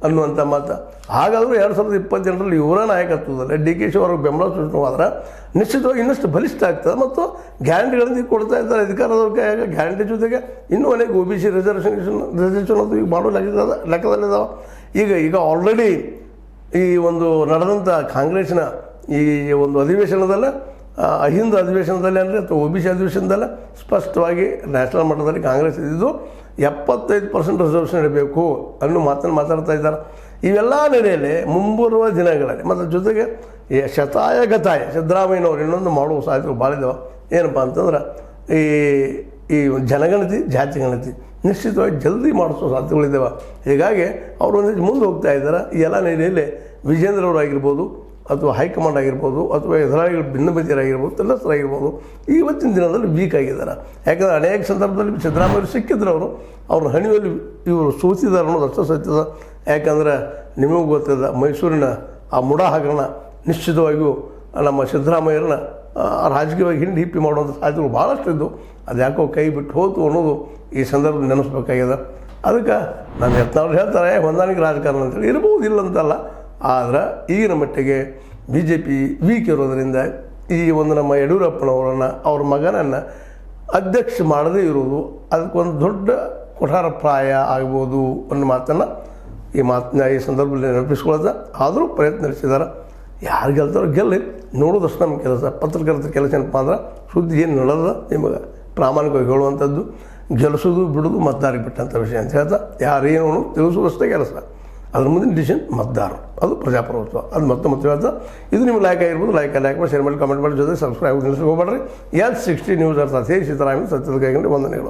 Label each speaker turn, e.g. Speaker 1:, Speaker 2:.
Speaker 1: ಅನ್ನುವಂಥ ಮಾತು. ಹಾಗಾದರೂ 2028ರಲ್ಲಿ ಇವರ ನಾಯಕತ್ವದಲ್ಲಿ ಡಿ ಕೆ ಶಿ ಅವ್ರಿಗೆ ಬೆಂಬಲ ಸೂಚನೆವಾದ್ರೆ ನಿಶ್ಚಿತವಾಗಿ ಇನ್ನಷ್ಟು ಬಲಿಷ್ಠ ಆಗ್ತದೆ. ಮತ್ತು ಗ್ಯಾರಂಟಿಗಳನ್ನು ಕೊಡ್ತಾ ಇದ್ದಾರೆ ಅಧಿಕಾರದವ್ರ ಕೈಯಾಗ. ಗ್ಯಾರಂಟಿ ಜೊತೆಗೆ ಇನ್ನೂ ಅನೇಕ OBC ರಿಸರ್ವೇಷನ್ ಅದು ಈಗ ಮಾಡೋ ಲೆಕ್ಕದಲ್ಲಿದ್ದಾವೆ. ಈಗ ಆಲ್ರೆಡಿ ಈ ಒಂದು ನಡೆದಂಥ ಕಾಂಗ್ರೆಸ್ಸಿನ ಈ ಒಂದು ಅಧಿವೇಶನದಲ್ಲ, ಅಹಿಂದ ಅಧಿವೇಶನದಲ್ಲಿ ಅಂದರೆ ಅಥವಾ OBC ಅಧಿವೇಶನದಲ್ಲ ಸ್ಪಷ್ಟವಾಗಿ ನ್ಯಾಷನಲ್ ಮಟ್ಟದಲ್ಲಿ ಕಾಂಗ್ರೆಸ್ ಇದ್ದಿದ್ದು 75% ರಿಸರ್ವೇಷನ್ ಇರಬೇಕು ಅನ್ನೋ ಮಾತನ್ನು ಮಾತಾಡ್ತಾ ಇದ್ದಾರೆ. ಇವೆಲ್ಲ ನೆಲೆಯಲ್ಲಿ ಮುಂಬರುವ ದಿನಗಳಲ್ಲಿ ಮತ್ತು ಜೊತೆಗೆ ಶತಾಯ ಗತಾಯ ಸಿದ್ದರಾಮಯ್ಯನವ್ರು ಇನ್ನೊಂದು ಮಾಡುವ ಸಾಧ್ಯತೆಗಳು ಭಾಳ ಇದ್ದಾವೆ. ಏನಪ್ಪ ಅಂತಂದ್ರೆ ಈ ಜನಗಣತಿ ಜಾತಿ ಗಣತಿ ನಿಶ್ಚಿತವಾಗಿ ಜಲ್ದಿ ಮಾಡಿಸೋ ಸಾಧ್ಯತೆಗಳಿದ್ದಾವೆ. ಹೀಗಾಗಿ ಅವರು ಒಂದಿಷ್ಟು ಮುಂದೆ ಹೋಗ್ತಾ ಇದ್ದಾರೆ. ಈ ಎಲ್ಲ ನೆಲೆಯಲ್ಲಿ ವಿಜೇಂದ್ರ ಅವರಾಗಿರ್ಬೋದು ಅಥವಾ ಹೈಕಮಾಂಡ್ ಆಗಿರ್ಬೋದು ಅಥವಾ ಎದುರಾಗಿ ಭಿನ್ನಮತಿಯರಾಗಿರ್ಬೋದು ತೆಲ್ಲಸರಾಗಿರ್ಬೋದು ಇವತ್ತಿನ ದಿನದಲ್ಲಿ ವೀಕ್ ಆಗಿದ್ದಾರೆ. ಯಾಕಂದರೆ ಅನೇಕ ಸಂದರ್ಭದಲ್ಲಿ ಸಿದ್ದರಾಮಯ್ಯ ಸಿಕ್ಕಿದ್ರು ಅವ್ರ ಹಣಿಯಲ್ಲಿ ಇವರು ಸೋತಿದ್ದಾರೆ ಅನ್ನೋದು ಅಷ್ಟು ಸತ್ಯದ. ಯಾಕಂದರೆ ನಿಮಗೂ ಗೊತ್ತಿದೆ, ಮೈಸೂರಿನ ಆ ಮುಡಾ ಹಗರಣ ನಿಶ್ಚಿತವಾಗಿಯೂ ನಮ್ಮ ಸಿದ್ದರಾಮಯ್ಯರನ್ನ ರಾಜಕೀಯವಾಗಿ ಹಿಪ್ಪಿ ಮಾಡುವಂಥ ಸಾಧ್ಯತೆಗಳು ಭಾಳಷ್ಟು ಇದ್ದು ಅದು ಯಾಕೋ ಕೈ ಬಿಟ್ಟು ಹೋತು ಅನ್ನೋದು ಈ ಸಂದರ್ಭದಲ್ಲಿ ನೆನೆಸ್ಬೇಕಾಗಿದೆ. ಅದಕ್ಕೆ ನಾನು ಯತ್ನಾಳ್ ಹೇಳ್ತಾರೆ ಹೊಂದಾಣಿಕೆ ರಾಜಕಾರಣ ಅಂತೇಳಿ ಇರ್ಬೋದು, ಇಲ್ಲ ಅಂತಲ್ಲ. ಆದರೆ ಈಗಿನ ಮಟ್ಟಿಗೆ BJP ವೀಕ್ ಇರೋದರಿಂದ ಈ ಒಂದು ನಮ್ಮ ಯಡಿಯೂರಪ್ಪನವರನ್ನು ಅವ್ರ ಮಗನನ್ನು ಅಧ್ಯಕ್ಷ ಮಾಡದೇ ಇರೋದು ಅದಕ್ಕೊಂದು ದೊಡ್ಡ ಕುಠಾರಪ್ರಾಯ ಆಗ್ಬೋದು ಅನ್ನೋ ಮಾತನ್ನು ಈ ಸಂದರ್ಭದಲ್ಲಿ ನೆನಪಿಸ್ಕೊಳ್ಳೋದ. ಆದರೂ ಪ್ರಯತ್ನ ನಡೆಸಿದ್ದಾರೆ. ಯಾರು ಗೆಲ್ತಾರೋ ಗೆಲ್ಲಿ, ನೋಡೋದಷ್ಟು ನಮ್ಮ ಕೆಲಸ. ಪತ್ರಕರ್ತರ ಕೆಲಸ ಏನಪ್ಪ ಅಂದ್ರೆ ಸುದ್ದಿ ಏನು ನಡೆದ ನಿಮಗೆ ಪ್ರಾಮಾಣಿಕವಾಗಿ ಹೇಳುವಂಥದ್ದು, ಗೆಲ್ಲಿಸೋದು ಬಿಡೋದು ಮತದಾರರಿಗೆ ಬಿಟ್ಟಂಥ ವಿಷಯ ಅಂತ ಹೇಳ್ತಾ ಯಾರೇನು ತಿಳಿಸೋದಷ್ಟೇ ಕೆಲಸ. ಅದ್ರ ಮುಂದಿನ ಡಿಸಿಷನ್ ಮತದಾರರು, ಅದು ಪ್ರಜಾಪ್ರಭುತ್ವ. ಅದು ಮತ್ತೆ ಹೇಳ್ತಾ ಇದು ನಿಮ್ಗೆ ಲೈಕ್ ಆಗಿರ್ಬೋದು. ಲೈಕ್ ಮಾಡಿ, ಶೇರ್ ಮಾಡಿ, ಕಮೆಂಟ್ ಮಾಡಿ, ಜೊತೆ ಸಬ್ಸ್ಕ್ರೈಬ್ ನಿಲ್ಲಿಸಿ ಹೋಗ್ಬೇಡ್ರಿ. S60 ನ್ಯೂಸ್ ಅರ್ಥ ಸಿದ್ದರಾಮಯ್ಯ ಸತ್ಯದ ಕೈಗೊಂಡು ವಂದನೆಗಳು.